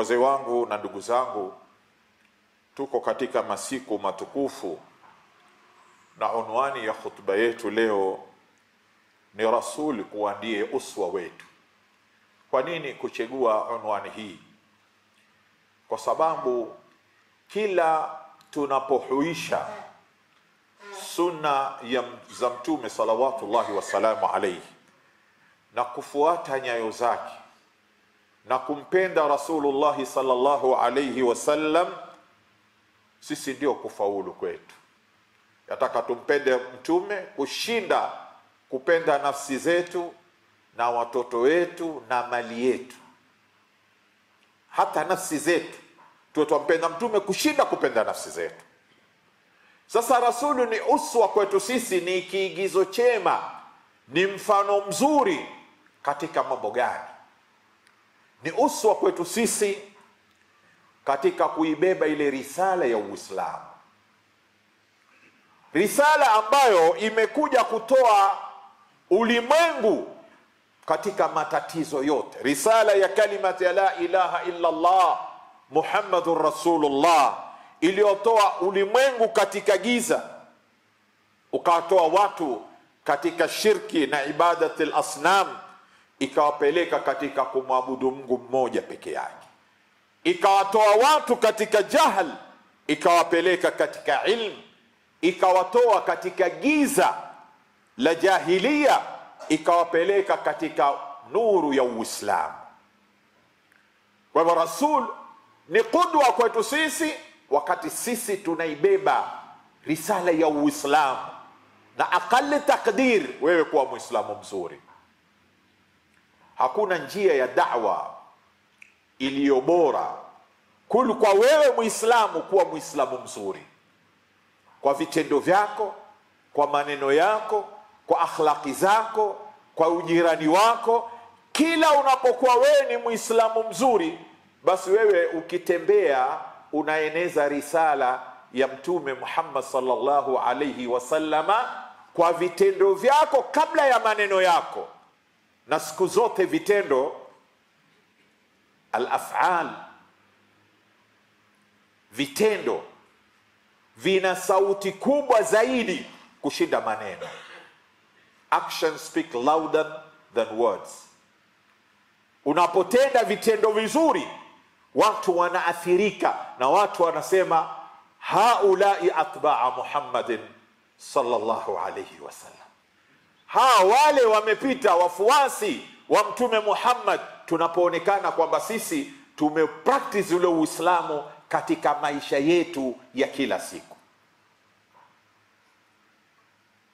Wazee wangu na ndugu zangu, tuko katika masiku matukufu na unwani ya khutba yetu leo ni Rasul kuwa ndiye uswa wetu. Kwa nini kuchagua unwani hii? Kwa sababu kila tunapohuisha sunna za Mtume salawatullahi wasalamu alayhi na kufuata nyayo zake na kumpenda Rasulullah sallallahu alayhi wasallam, sisi ndio kufaulu kwetu. Yataka tumpende Mtume kushinda kupenda nafsi zetu na watoto wetu na mali yetu. Hata nafsi zetu tumpenda Mtume kushinda kupenda nafsi zetu. Sasa Rasulu ni uswa kwetu sisi, ni kiigizo chema, ni mfano mzuri katika mambo gani? Ni uswa kwetu sisi katika kuibeba ile risala ya Uislamu, risala ambayo imekuja kutoa ulimwengu katika matatizo yote, risala ya kalimati ya la ilaha illa Allah Muhammadur Rasulullah, iliyotoa ulimwengu katika giza, ukatoa watu katika shirki na ibadati al-asnam, ikawapeleka katika kumwabudu Mungu mmoja peke yake, ikawatoa watu katika jahal, ikawapeleka katika ilmu, ikawatoa katika giza la jahiliya, ikawapeleka katika nuru ya Uislamu. Kwa hivyo Rasul ni qudwa kwetu sisi wakati sisi tunaibeba risala ya Uislamu, na akali takdir wewe kuwa Muislamu mzuri. Hakuna njia ya da'wa iliyo bora kuliko kwa wewe Muislamu kuwa Muislamu mzuri, kwa vitendo vyako, kwa maneno yako, kwa akhlaqi zako, kwa ujirani wako. Kila unapokuwa wewe ni Muislamu mzuri, basi wewe ukitembea unaeneza risala ya Mtume Muhammad sallallahu alayhi wasallama kwa vitendo vyako kabla ya maneno yako. Na siku zote vitendo, al-af'al, vitendo vina sauti kubwa zaidi kushinda maneno. Actions speak louder than words. Unapotenda vitendo vizuri, watu wanaathirika na watu wanasema haulai atba'a Muhammadin sallallahu alayhi wasallam, wale wamepita wafuasi wa Mtume Muhammad. Tunapoonekana kwamba sisi tumepractice ule Uislamu katika maisha yetu ya kila siku.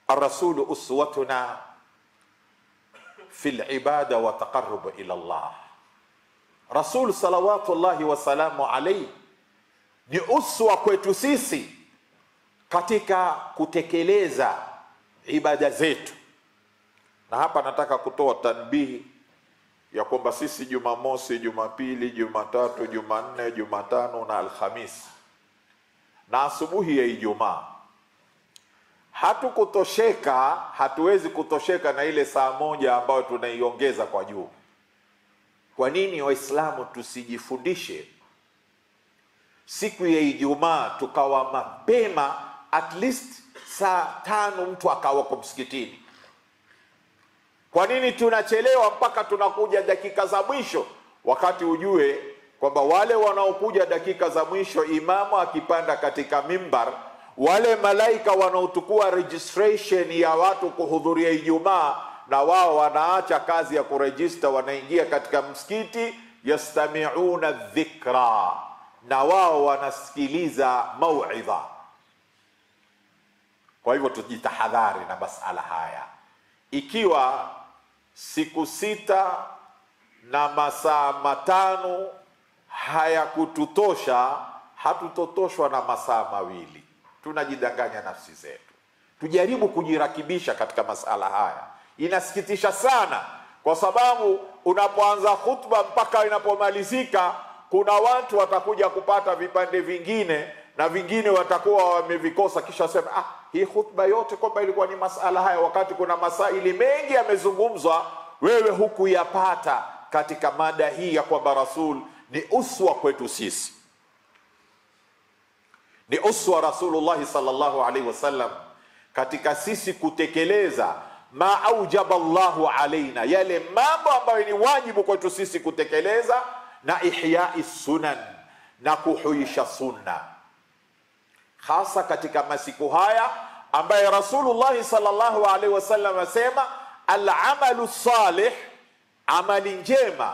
Ar-Rasulu uswatuna fil ibada wa taqarrub ila Allah. Rasul salawatullahi wasalamu alayhi ni uswa kwetu sisi katika kutekeleza ibada zetu. Na hapa nataka kutoa tanbihi ya kwamba sisi Jumamosi, Jumapili, Jumatatu, Jumanne, Jumatano na Alhamisi na asubuhi ya Ijumaa hatuwezi kutosheka na ile saa moja ambayo tunaiongeza kwa juu. Kwa nini Waislamu tusijifundishe siku ya Ijumaa tukawa mapema, at least saa 5 mtu akawa kwa msikitini? Kwa nini tunachelewa mpaka tunakuja dakika za mwisho, wakati ujue kwamba wale wanaokuja dakika za mwisho, imamu akipanda katika mimbar, wale malaika wanaotukua registration ya watu kuhudhuria Ijumaa, na wao wanaacha kazi ya kuregister, wanaingia katika msikiti, yastami'una dhikra, na wao wanasikiliza mauidha. Kwa hivyo tujitahadhari na masala haya. Ikiwa siku 6 na masaa 5 hayakututosha, hatutotoshwa na masaa 2. Tunajidanganya nafsi zetu. Tujaribu kujirakibisha katika masala haya. Inasikitisha sana kwa sababu unapoanza khutba mpaka inapomalizika, kuna watu watakuja kupata vipande vingine na vingine watakuwa wamevikosa, kisha sema hii khutba yote kwamba ilikuwa ni masala haya, wakati kuna masaili mengi yamezungumzwa wewe hukuyapata katika mada hii ya kwamba Rasul ni uswa kwetu sisi, ni uswa Rasulullah sallallahu alaihi wasallam katika sisi kutekeleza ma aujaba Allahu alaina, yale mambo ambayo ni wajibu kwetu sisi kutekeleza, na ihya'i sunan, na kuhuisha sunna, hasa katika masiku haya ambaye Rasulullah sallallahu alaihi wasallam asema al-amalu salih, amali njema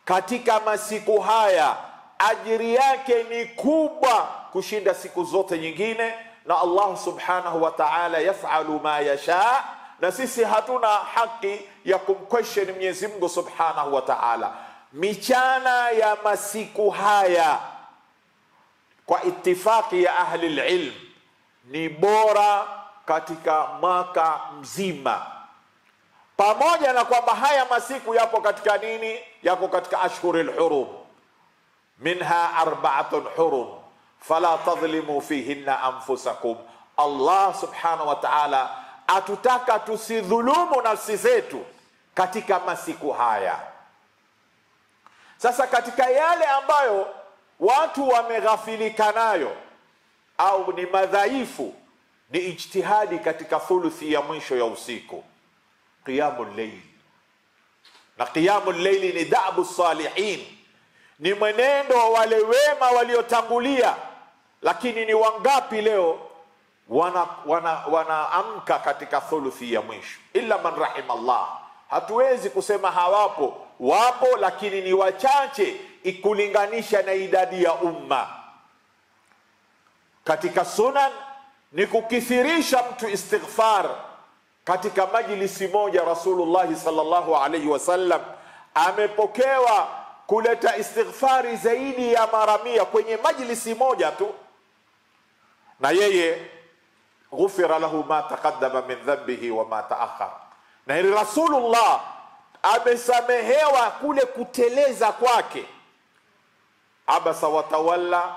katika masiku haya ajiri yake ni kubwa kushinda siku zote nyingine, na Allah subhanahu wa ta'ala yaf'alu ma yasha, na sisi hatuna haki ya kumquestion Mwenyezi Mungu subhanahu wa ta'ala. Michana ya masiku haya kwa itifaki ya ahli ilm ni bora katika mwaka mzima, pamoja na kwamba haya masiku yapo katika nini? Yako katika ashhurul hurum, minha arba'atun hurum fala tadhlimu fihinna anfusakum. Allah subhanahu wa ta'ala atutaka tusidhulumu nafsi zetu katika masiku haya. Sasa katika yale ambayo watu wameghafilika nayo au ni madhaifu, ni ijtihadi katika thuluthi ya mwisho ya usiku, qiyamul layl. Na qiyamul layl ni da'bu salihin, ni mwenendo wa wale wema waliotangulia. Lakini ni wangapi leo wanaamka katika thuluthi ya mwisho? Illa man rahimallah. Hatuwezi kusema hawapo, wapo, lakini ni wachache ikulinganisha na idadi ya umma. Katika sunan ni kukithirisha mtu istighfar. Katika majlisi moja Rasulullah sallallahu alaihi wasallam amepokewa kuleta istighfari zaidi ya mara 100 kwenye majlisi moja tu, na yeye ghufira lahu ma taqaddama min dhanbihi wa ma ta'akhkhar. Na hili Rasulullah amesamehewa kule kuteleza kwake. Abasa wa tawalla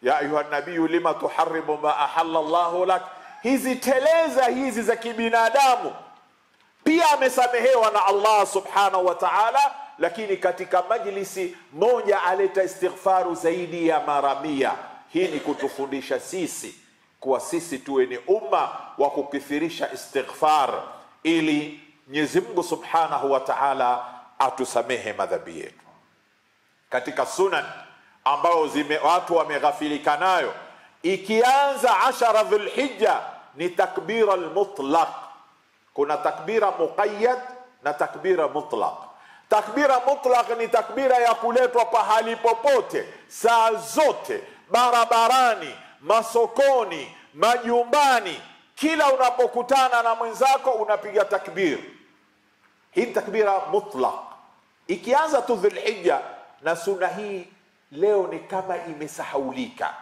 ya ayuha nabiyyu lima tuharrimu ma ahalla Allahu lak. Hizi teleza hizi za kibinadamu pia amesamehewa na Allah subhanahu wa ta'ala, lakini katika majlisi moja aleta istighfaru zaidi ya mara 100. Hii ni kutufundisha sisi kuwa sisi tuwe ni umma wa kukithirisha istighfar, ili Mwenyezi Mungu subhanahu wa ta'ala atusamehe madhambi yetu. Katika sunan ambao watu wameghafilika nayo, ikianza 10 Dhulhijja ni takbira al-mutlaq. Kuna takbira muqayyad na takbira mutlaq. Takbira mutlaq ni takbira ya kuletwa pahali popote, saa zote, barabarani, masokoni, majumbani. Kila unapokutana na mwenzako unapiga takbir. Hii takbira mutlaq. Ikianza tu Dhulhijja, na sunna hii leo ni kama imesahaulika.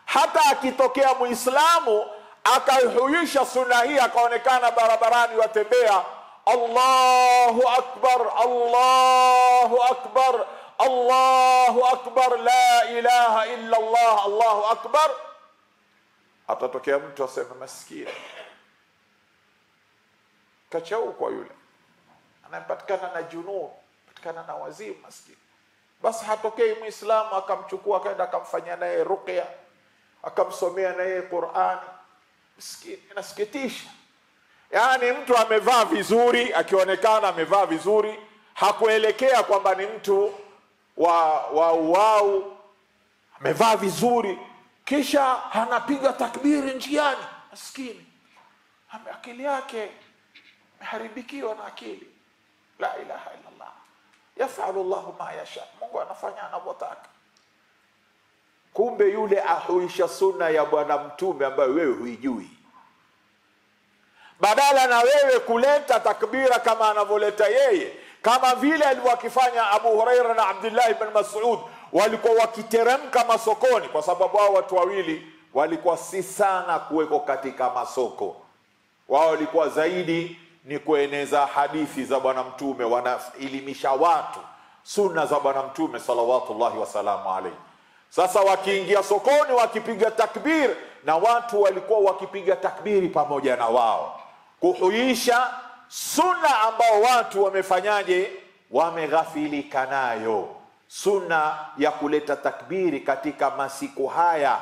Hata akitokea Muislamu akahuisha sunna hii, akaonekana barabarani watembea, Allahu akbar, Allahu akbar, Allahu akbar, la ilaha illa Allah, Allahu akbar, atatokea mtu asema maskini kachau kwa yule anapatikana na junun, patikana na wazimu maskini. Basi hatokei Muislamu akamchukua akaenda akamfanyia naye ruqya, akamsomea naye Qur'an. Maskini, inasikitisha. Yani mtu amevaa vizuri, akionekana amevaa vizuri, hakuelekea kwamba ni mtu wau, amevaa vizuri, kisha anapiga takbiri njiani. Maskini, akili yake imeharibikiwa na akili. La ilaha illa Allah, yafalu Allahu ma yasha. Mungu anafanya anavyotaka. Kumbe yule ahuisha sunna ya bwana mtume ambayo wewe huijui. Badala na wewe kuleta takbira kama anavyoleta yeye, kama vile alivyofanya Abu Huraira na Abdullah ibn Mas'ud, walikuwa wakiteremka masokoni, kwa sababu hao watu wawili walikuwa si sana kuweko katika masoko. Wao walikuwa zaidi ni kueneza hadithi za bwana mtume, wanaelimisha watu sunna za bwana mtume salawatullahi wasalamu alayhi. Sasa wakiingia sokoni wakipiga takbir, na watu walikuwa wakipiga takbiri pamoja na wao, kuhuisha sunna ambao watu wamefanyaje, wameghafilika nayo. sunna ya kuleta takbiri katika masiku haya,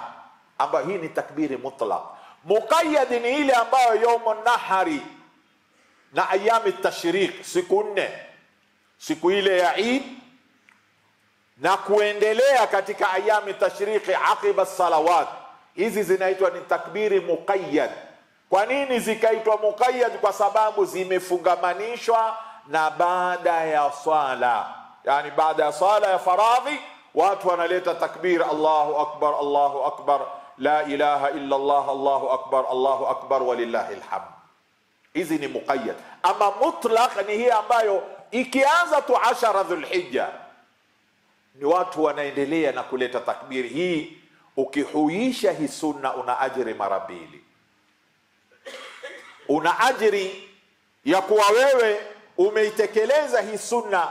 ambayo hii ni takbiri mutlaq. Muqayyad ni ile ambayo yaumun nahari na ayami tashriq, siku 4, siku ile ya Eid na kuendelea katika ayami tashriqi aqiba salawat. Hizi zinaitwa ni takbiri muqayyad. Kwa nini zikaitwa muqayyad? Kwa sababu zimefungamanishwa na baada ya swala. Yani baada ya swala ya faradhi watu wanaleta takbir, Allahu akbar, Allahu akbar, la ilaha illa Allah, Allahu akbar walillahi alhamd. Hizi ni muqayyad. Ama mutlaq ni hii ambayo ikianza tu 10 Dhulhijja ni watu wanaendelea na kuleta takbiri. Hii ukihuisha hii sunna una ajiri mara mbili. Una ajiri ya kuwa wewe umeitekeleza hii sunna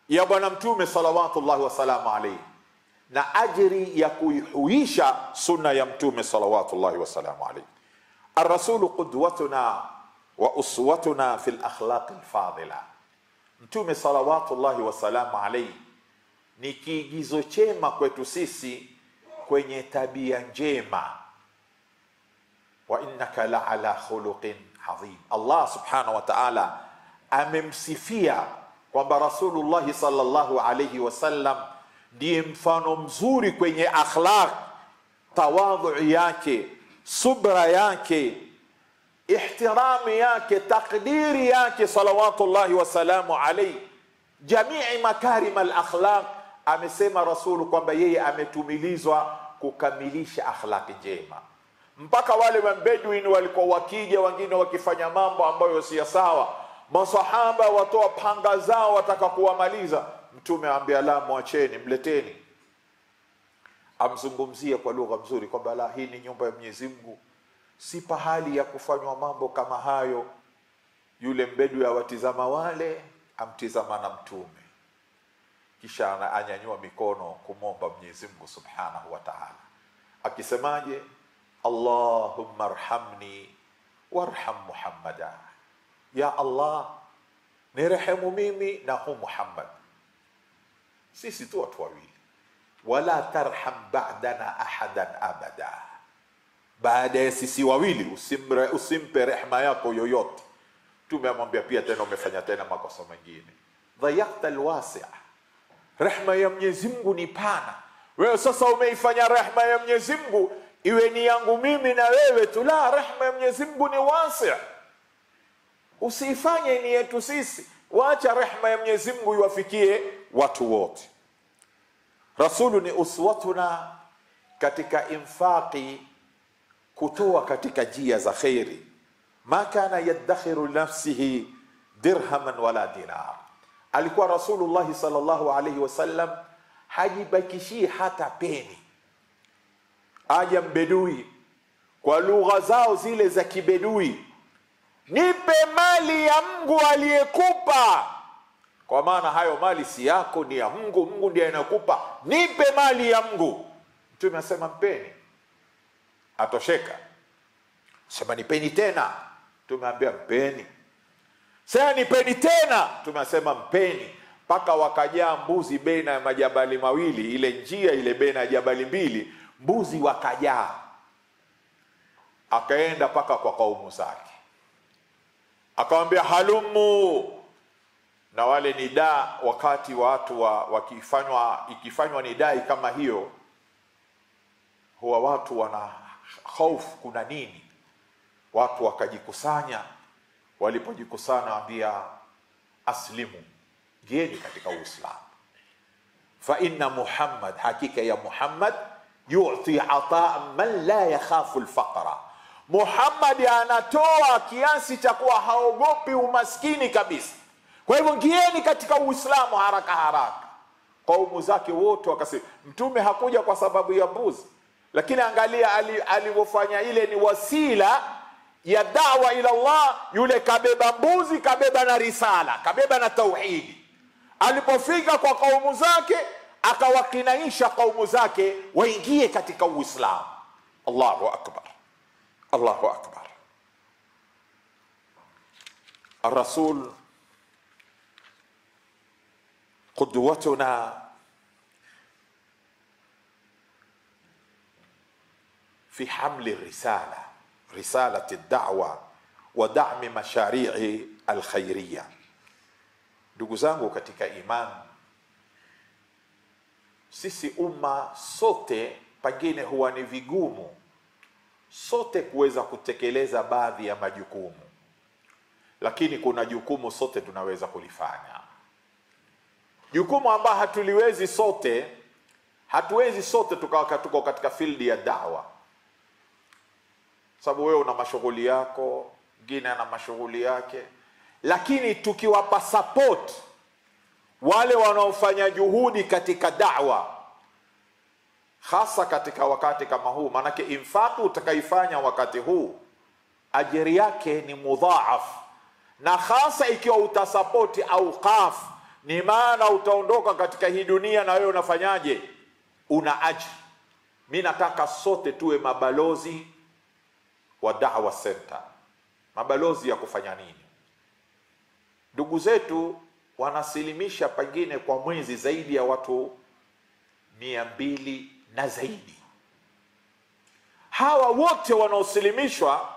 ya bwana mtume salawatullahi wasalamu alayhi, na ajiri ya kuihuisha sunna ya mtume salawatullahi wasalamu alayhi. Ar-rasulu qudwatuna wa uswatuna fil akhlaq al-fadila. Mtume salawatullahi wasalamu alayhi ni kiigizo chema kwetu sisi kwenye tabia njema. Wa innaka la ala khuluqin adhim. Allah subhanahu wa ta'ala amemsifia kwamba Rasulullah sallallahu alayhi wasallam ndiye mfano mzuri kwenye akhlaq, tawadhu yake, subra yake, ihtirami yake, takdiri yake salawatullahi wasalamu alayhi, jamii makarim al-akhlaq. Amesema Rasulu kwamba yeye ametumilizwa kukamilisha akhlaqi njema. Mpaka wale Bedouin walikuwa wakija wengine wakifanya mambo ambayo si sawa, masahaba watoa panga zao wataka kuwamaliza, mtume aambia la, mwacheni, mleteni. Amzungumzia kwa lugha nzuri kwamba la, hii ni nyumba ya Mwenyezi Mungu, si pahali ya kufanywa mambo kama hayo. Yule Mbedui awatizama wale, amtizama na mtume, kisha anyanyua mikono kumomba Mwenyezi Mungu subhanahu wa ta'ala, akisemaje? Allahumma arhamni warham Muhammada. Ya Allah, nirehemu mimi na hu Muhammad. Sisi tu watu wawili. Wala tarham ba'dana ahadan abada. Baada ya sisi wawili usimpe rehema yako yoyote. Tumemwambia pia tena umefanya tena makosa mengine. Dhayaqta alwasi'. Rehema ya Mwenyezi Mungu ni pana. Wewe sasa umeifanya rehema ya Mwenyezi Mungu iwe ni yangu mimi na wewe tu. La, rehema ya Mwenyezi Mungu ni wasi'. Usifanye ni yetu sisi. Waacha rehema ya Mwenyezi Mungu iwafikie watu wote. Rasulu ni uswatuna katika infaqi, kutoa katika njia za khairi. Ma kana yadakhiru nafsihi dirhaman wala dinar. Alikuwa Rasulullah sallallahu alayhi wasallam hajibakishi hata peni. Aja Mbedui kwa lugha zao zile za kibedui, nipe mali ya Mungu aliyekupa. Kwa maana hayo mali si yako, ni ya Mungu. Mungu ndiye anakupa. Nipe mali ya Mungu. Mtume asema mpeni. Atosheka. Sema nipeni tena. Tumeambia mpeni. Sasa nipeni tena. Tumesema mpeni. Paka wakajaa mbuzi baina ya majabali mawili, ile njia ile baina ya jabali mbili, mbuzi wakajaa. Akaenda paka kwa kaumu zake, akamwambia halumu. Na wale nida, wakati watu ikifanywa nidai kama hiyo, huwa watu wana hofu, kuna nini? Watu wakajikusanya. Walipojikusana ambia aslimu, gieni katika Uislamu. Fa inna Muhammad, hakika ya Muhammad, yu'ti ataa man la yakhafu alfaqra. Muhammad anatoa kiasi cha kuwa haogopi umaskini kabisa. Kwa hivyo gieni katika Uislamu haraka haraka. Kaumu zake wote wakasema. Mtume hakuja kwa sababu ya mbuzi, lakini angalia alivyofanya, ile ni wasila ya da'wa ila Allah. Yule kabeba mbuzi, kabeba na risala, kabeba na tauhidi. Alipofika kwa kaumu zake, akawakinaisha kaumu zake waingie katika Uislamu. Allahu akbar, Allahu akbar. Ar-Rasul qudwatuna fi hamli risalati ad-da'wa wa da'mi mashari'i al-khairiyya. Ndugu zangu katika imani, sisi umma sote pengine huwa ni vigumu sote kuweza kutekeleza baadhi ya majukumu, lakini kuna jukumu sote tunaweza kulifanya. Jukumu ambalo hatuwezi sote tuko katika field ya da'wa, sababu wewe una mashughuli yako, mwingine ana mashughuli yake, lakini tukiwapa support wale wanaofanya juhudi katika da'wa, hasa katika wakati kama huu, manake infaqu utakaifanya wakati huu ajiri yake ni mudhaaf, na hasa ikiwa utasapoti awqaf, ni maana utaondoka katika hii dunia na wewe unafanyaje? Una ajri. Mimi nataka sote tuwe mabalozi wa da'wa center. Mabalozi ya kufanya nini? Ndugu zetu wanasilimisha pengine kwa mwezi zaidi ya watu 200 na zaidi. Hawa wote wanaosilimishwa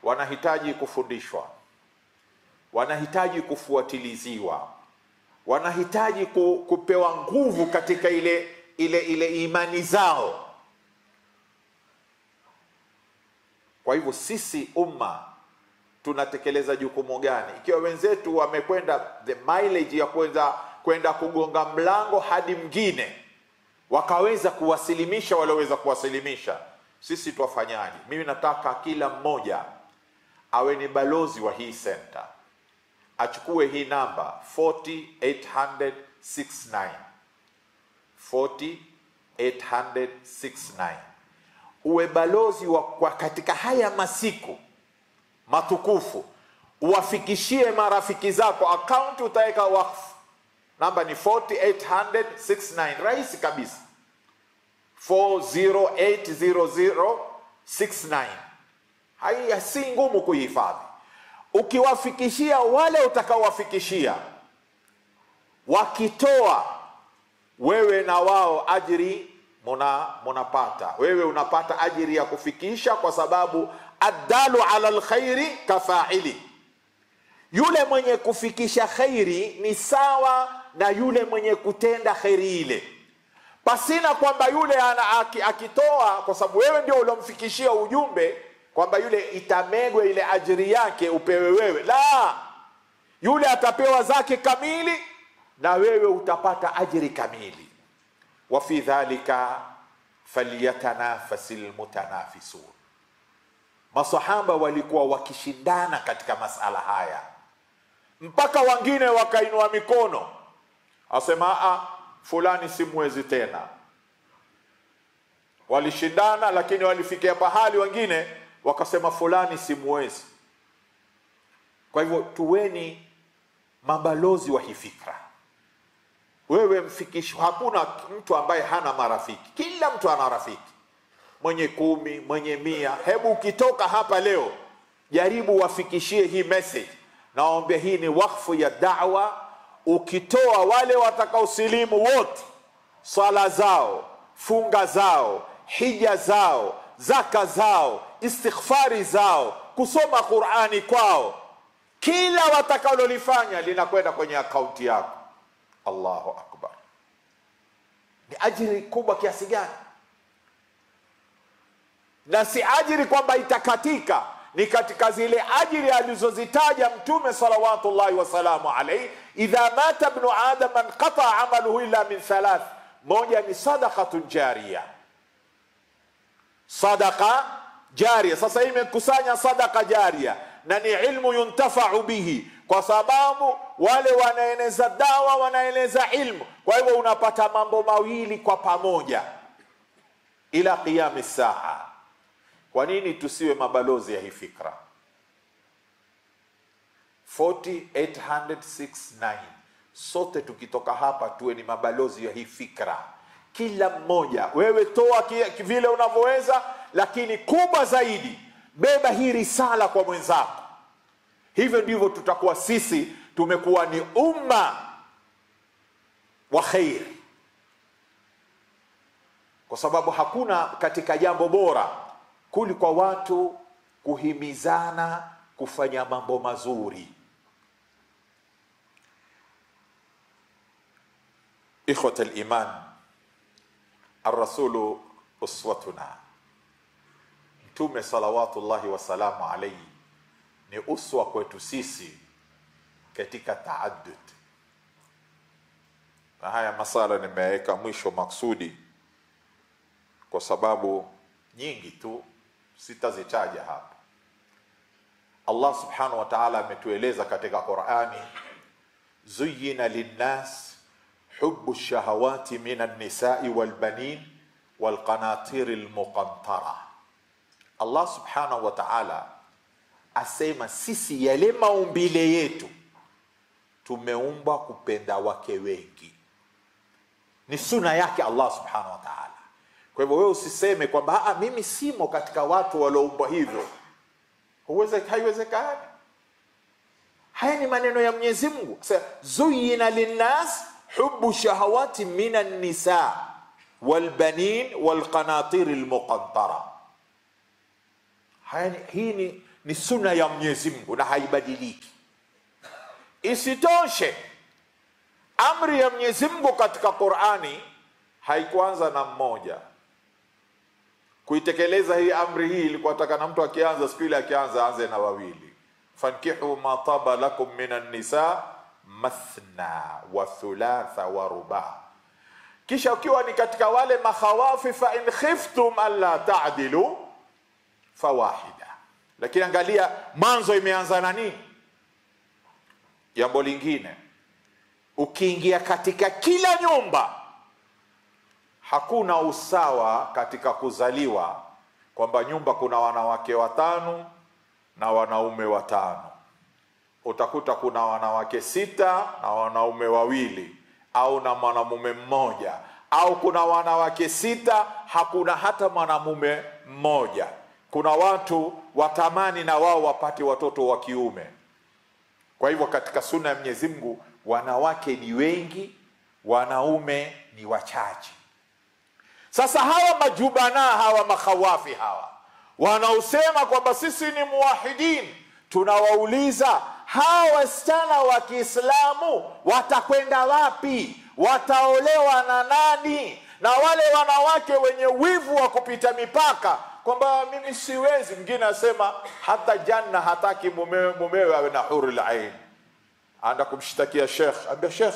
wanahitaji kufundishwa, wanahitaji kufuatiliziwa, wanahitaji kupewa nguvu katika ile imani zao. Kwa hivyo sisi umma tunatekeleza jukumu gani? Ikiwa wenzetu wamekwenda the mileage ya kwenda kugonga mlango hadi mwingine, wakaweza kuwasilimisha walioweza kuwasilimisha, sisi tuwafanyaje? Mimi nataka kila mmoja awe ni balozi wa hii center, achukue hii namba 40869 40869, uwe balozi wa katika haya masiku matukufu, uwafikishie marafiki zako. Account utaweka wakfu, namba ni 40869, rahisi kabisa, 4080069. Hai si ngumu kuhifadhi. Ukiwafikishia wale utakaowafikishia, wakitoa, wewe na wao ajiri munapata. Wewe unapata ajiri ya kufikisha, kwa sababu addalu ala alkhairi kafaili. Yule mwenye kufikisha khairi ni sawa na yule mwenye kutenda khairi ile, pasina kwamba yule akitoa, kwa sababu wewe ndio ulomfikishia ujumbe, kwamba yule itamegwe ile ajiri yake upewe wewe. La, yule atapewa zake kamili na wewe utapata ajiri kamili. Wa fi dhalika falyatanafasil mutanafisun. Masahaba walikuwa wakishindana katika masala haya, mpaka wengine wakainua mikono, asema fulani simwezi tena. Walishindana, lakini walifikia pahali wengine wakasema fulani simwezi. Kwa hivyo tuweni mabalozi wa hii fikra. Wewe mfikisho, hakuna mtu ambaye hana marafiki, kila mtu ana rafiki, mwenye 10, mwenye 100. Hebu ukitoka hapa leo, jaribu wafikishie hii message. Naomba hii ni wakfu ya da'wa. Ukitoa, wale watakaosilimu wote, swala zao, funga zao, hija zao, zaka zao, istighfari zao, kusoma Qur'ani kwao, kila watakalolifanya linakwenda kwenye akaunti yako. Allahu akbar! Ni ajiri kubwa kiasi gani? Na si ajiri kwamba itakatika, ni katika zile ajiri alizozitaja Mtume salawatullahi wasalamu alayhi, idha mata ibn adam anqata amaluhu illa min thalath. Moja ni sadaqatun jariya, sadaqa jariya. Sasa hii imekusanya sadaqa jariya na ni ilmu yuntafa'u bihi, kwa sababu wale wanaeneza dawa wanaeneza ilmu. Kwa hivyo unapata mambo mawili kwa pamoja ila qiyam saa. Kwa nini tusiwe mabalozi ya hii fikra? 40869, sote tukitoka hapa tuwe ni mabalozi ya hii fikra. Kila mmoja, wewe toa vile unavyoweza, lakini kubwa zaidi, beba hii risala kwa mwenzako. Hivyo ndivyo tutakuwa sisi tumekuwa ni umma wa khair. kwa sababu hakuna katika jambo bora kuliko watu kuhimizana kufanya mambo mazuri. Ikhwat al-iman, ar-rasulu uswatuna. Mtume salawatullahi wasalamu alayhi ni uswa kwetu sisi katika taaddud. Na haya masala nimeweka mwisho maksudi kwa sababu nyingi tu, sitazitaja hapa. Allah subhanahu wa ta'ala ametueleza katika Qur'ani, zuyyina linnas hubbu shahawati minan nisa'i wal banin wal qanatiril muqantara. Allah subhanahu wa ta'ala asema sisi yale maumbile yetu tumeumbwa kupenda wake wengi. Ni sunna yake Allah subhanahu wa ta'ala. Kwa hivyo wewe usiseme kwamba mimi simo katika watu walioumbwa hivyo. Haiwezekani. Haya ni maneno ya Mwenyezi Mungu. Zuyina linnas hubbu shahawati minan nisa wal banin wal qanatir al muqantara. Hii ni sunna ya Mwenyezi Mungu na haibadiliki. Isitoshe, amri ya Mwenyezi Mungu katika Qur'ani haikuanza na mmoja. Kuitekeleza hii amri hii ilikuwa taka na mtu akianza siku ile aanze na wawili. Fankihu ma taba lakum minan nisa mathna wa thulatha wa ruba. Kisha ukiwa ni katika wale makhawafi, fa in khiftum alla ta'dilu fawahida. Lakini angalia mwanzo imeanza na nini? Jambo lingine, ukiingia katika kila nyumba, hakuna usawa katika kuzaliwa, kwamba nyumba kuna wanawake 5 na wanaume 5. Utakuta kuna wanawake 6 na wanaume 2, au na mwanamume 1, au kuna wanawake 6 hakuna hata mwanamume 1. Kuna watu watamani na wao wapate watoto wa kiume. Kwa hivyo katika sunna ya Mwenyezi Mungu wanawake ni wengi, wanaume ni wachache. Sasa hawa majubana, hawa makhawafi, hawa wanaosema kwamba sisi ni muwahidin, tunawauliza hawa wasichana wa Kiislamu watakwenda wapi? Wataolewa na nani? Na wale wanawake wenye wivu wa kupita mipaka kwamba mimi siwezi, mwingine asema hata janna hataki mumewe awe na hurul ain, anda kumshtakia Sheikh, ambia Sheikh,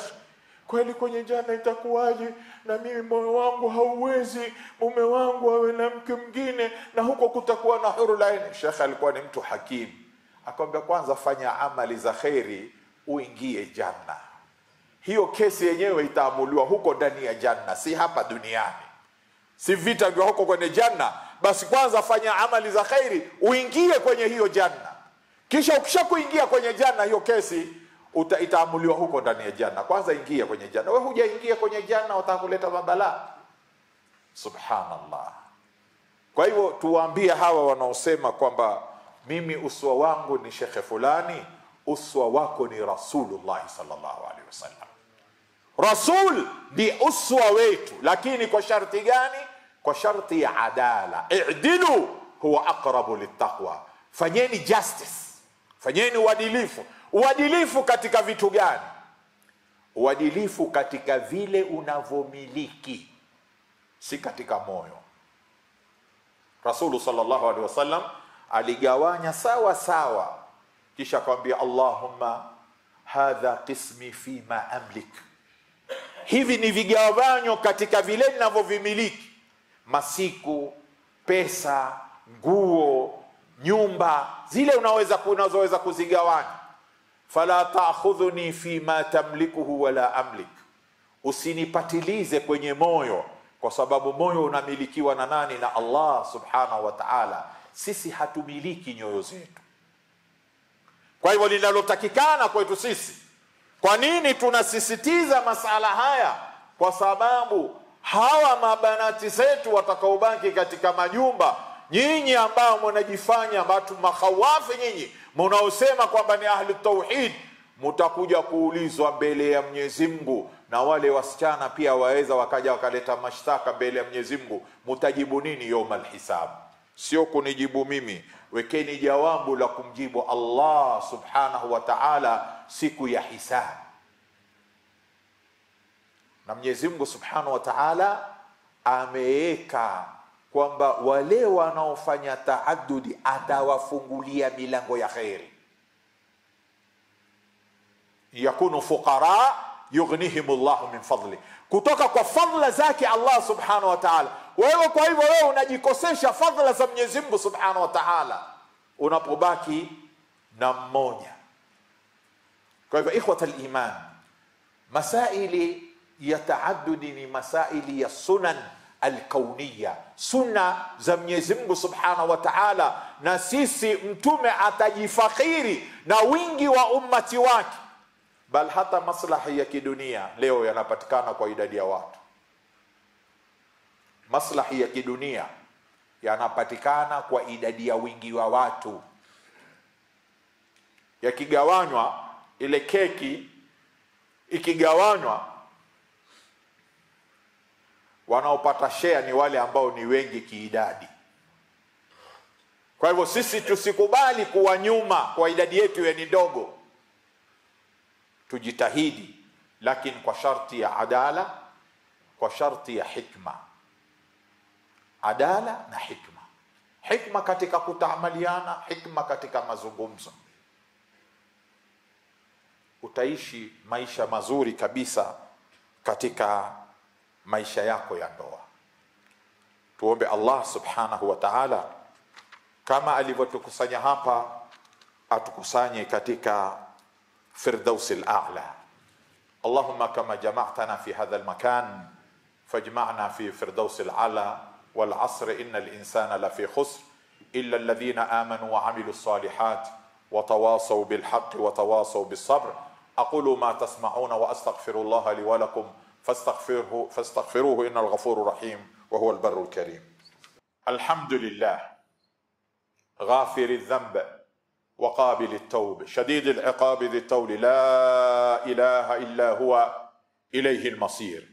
kweli kwenye janna itakuwaje na mimi moyo wangu hauwezi mume wangu awe na mke mwingine na huko kutakuwa na hurul ain? Sheikh alikuwa ni mtu hakimu, akamwambia kwanza fanya amali za khairi uingie janna. Hiyo kesi yenyewe itaamuliwa huko ndani ya janna, si hapa duniani. Si vita vya huko kwenye janna. Basi kwanza fanya amali za khairi uingie kwenye hiyo janna. Kisha ukishakuingia kwenye janna, hiyo kesi itaamuliwa huko ndani ya janna. Kwanza ingia kwenye janna. Wewe hujaingia kwenye janna utakuleta mabala. Subhanallah. Kwa hivyo tuwaambie hawa wanaosema kwamba mimi uswa wangu ni shekhe fulani, uswa wako ni Rasulullah sallallahu alaihi wasallam. Rasul ni uswa wetu, lakini kwa sharti gani? Kwa sharti ya adala. I'dilu huwa aqrabu littaqwa. Fanyeni justice, fanyeni uadilifu. Uadilifu katika vitu gani? Uadilifu katika vile unavomiliki, si katika moyo. Rasul sallallahu alaihi wasallam aligawanya sawa sawa, kisha akamwambia Allahumma hadha qismi fima amlik. Hivi ni vigawanyo katika vile ninavyovimiliki: masiku, pesa, nguo, nyumba, zile unazoweza kuzigawanya. Fala ta'khudhuni fima tamlikuhu wala amlik. Usinipatilize kwenye moyo, kwa sababu moyo unamilikiwa na nani? Na Allah subhanahu wa ta'ala. Sisi hatumiliki nyoyo zetu. Kwa hivyo linalotakikana kwetu sisi, kwa nini tunasisitiza masala haya? Kwa sababu hawa mabanati zetu watakaobaki katika majumba, nyinyi ambao mnajifanya watu makhawafi, nyinyi mnaosema kwamba ni ahli tauhid, mtakuja kuulizwa mbele ya Mwenyezi Mungu na wale wasichana pia waweza wakaja wakaleta mashtaka mbele ya Mwenyezi Mungu. Mutajibu nini yaumal hisab? Sio kunijibu mimi, wekeni jawabu la kumjibu Allah subhanahu wa ta'ala siku ya hisab. Na Mwenyezi Mungu subhanahu wa ta'ala ameweka kwamba wale wanaofanya taaddudi atawafungulia milango ya khairi. Yakunu fuqara yughnihimullahu min fadli, kutoka kwa fadla zake Allah subhanahu wa ta'ala. Wewe kwa hivyo wewe unajikosesha fadla za Mwenyezi Mungu subhanahu wa ta'ala unapobaki na mmoja. Kwa hivyo ikhwata al-iman, masaili ya taaddudi ni masaili ya sunan al-kauniyya, sunna za Mwenyezi Mungu subhanahu wa ta'ala, na sisi mtume atajifakhiri na wingi wa ummati wake. Bal hata maslahi ya kidunia leo yanapatikana kwa idadi ya watu. Maslahi ya kidunia yanapatikana kwa idadi ya wingi wa watu. Yakigawanywa, ile keki ikigawanywa, wanaopata share ni wale ambao ni wengi kiidadi. Kwa hivyo sisi tusikubali kuwa nyuma kwa idadi yetu ya ni ndogo. Tujitahidi, lakini kwa sharti ya adala, kwa sharti ya hikma. Adala na hikma. Hikma katika kutaamaliana, hikma katika mazungumzo. Utaishi maisha mazuri kabisa katika maisha yako ya ndoa. Tuombe Allah subhanahu wa ta'ala kama alivyotukusanya hapa, atukusanye katika firdausi al-a'la. Allahumma kama jama'tana fi hadha al-makan fajma'na fi firdausi al-a'la. wal 'asri innal insana lafi khusr illa alladhina amanu wa 'amilus salihat wa tawasaw bil haqqi wa tawasaw bis sabr. aqulu ma tasma'una wa astaghfirullaha li wa lakum فاستغفروه إن الغفور الرحيم وهو البر الكريم. الحمد لله غافر الذنب وقابل التوب شديد العقاب ذي الطول لا إله إلا هو إليه المصير.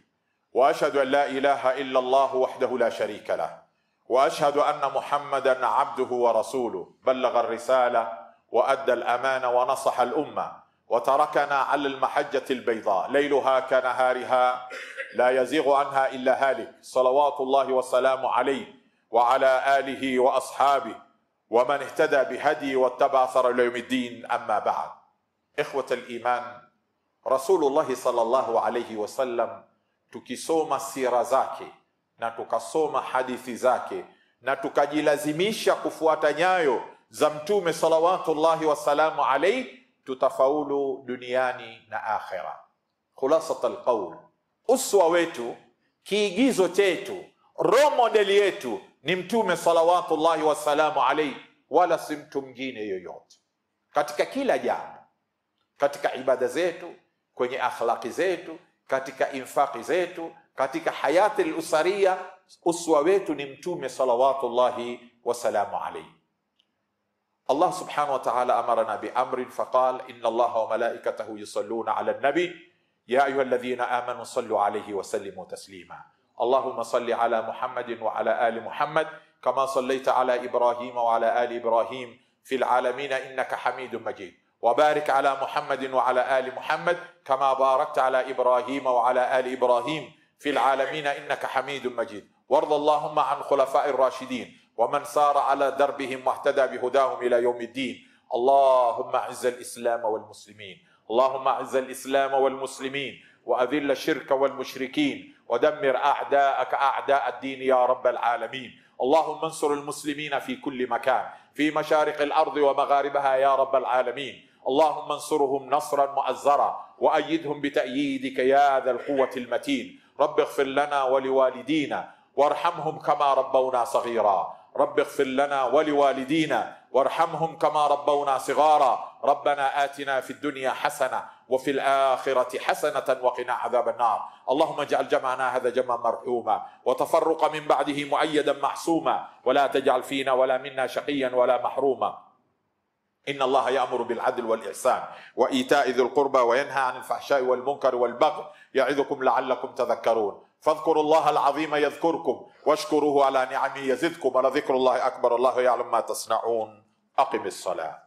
وأشهد أن لا إله إلا الله وحده لا شريك له، وأشهد أن محمدا عبده ورسوله بلغ الرسالة وأدى الأمانة ونصح الأمة وتركنا على المحجة البيضاء ليلها كنهارها لا يزيغ عنها إلا هالك. صلوات الله والسلام عليه وعلى آله وأصحابه ومن اهتدى بهدي واتبع أثر إلى يوم الدين. أما بعد، إخوة الإيمان، رسول الله صلى الله عليه وسلم tukisoma sira zake na tukasoma hadithi zake na tukajilazimisha kufuata nyayo za mtume salawatullahi wasalamu alayhi, tutafaulu duniani na akhera. Khulasat alqaul, uswa wetu, kiigizo chetu, role model yetu ni mtume salawatullahi wasalamu alayhi, wala si mtu mwingine yoyote. Katika kila jambo, katika ibada zetu, kwenye akhlaqi zetu, katika infaqi zetu, katika hayati al-usariya, uswa wetu ni mtume salawatullahi wasalamu alayhi. الله سبحانه وتعالى أمرنا بأمر فقال إن الله وملائكته يصلون على النبي يا أيها الذين آمنوا صلوا عليه وسلموا تسليما. اللهم صل على محمد وعلى آل محمد كما صليت على إبراهيم وعلى آل إبراهيم في العالمين إنك حميد مجيد. وبارك على محمد وعلى آل محمد كما باركت على إبراهيم وعلى آل إبراهيم في العالمين إنك حميد مجيد. وارض اللهم عن خلفاء الراشدين ومن سار على دربهم واهتدى بهداهم إلى يوم الدين. اللهم أعز الإسلام والمسلمين، اللهم أعز الإسلام والمسلمين وأذل الشرك والمشركين ودمر أعداءك أعداء الدين يا رب العالمين. اللهم انصر المسلمين في كل مكان، في مشارق الأرض ومغاربها يا رب العالمين. اللهم انصرهم نصرا مؤزرا وأيدهم بتأييدك يا ذا القوة المتين. رب اغفر لنا ولوالدينا وارحمهم كما ربونا صغيرا. رب اغفر لنا ولوالدينا وارحمهم كما ربونا صغارا. ربنا آتنا في الدنيا حسنة وفي الآخرة حسنة وقنا عذاب النار. اللهم اجعل جمعنا هذا جمعا مرحوما وتفرق من بعده مؤيدا محسوما، ولا تجعل فينا ولا منا شقيا ولا محروما. إن الله يأمر بالعدل والإحسان وإيتاء ذي القربى وينهى عن الفحشاء والمنكر والبغي يعظكم لعلكم تذكرون فاذكروا الله العظيم يذكركم واشكروه على نعمه يزدكم ولذكر الله أكبر الله يعلم ما تصنعون. أقم الصلاة.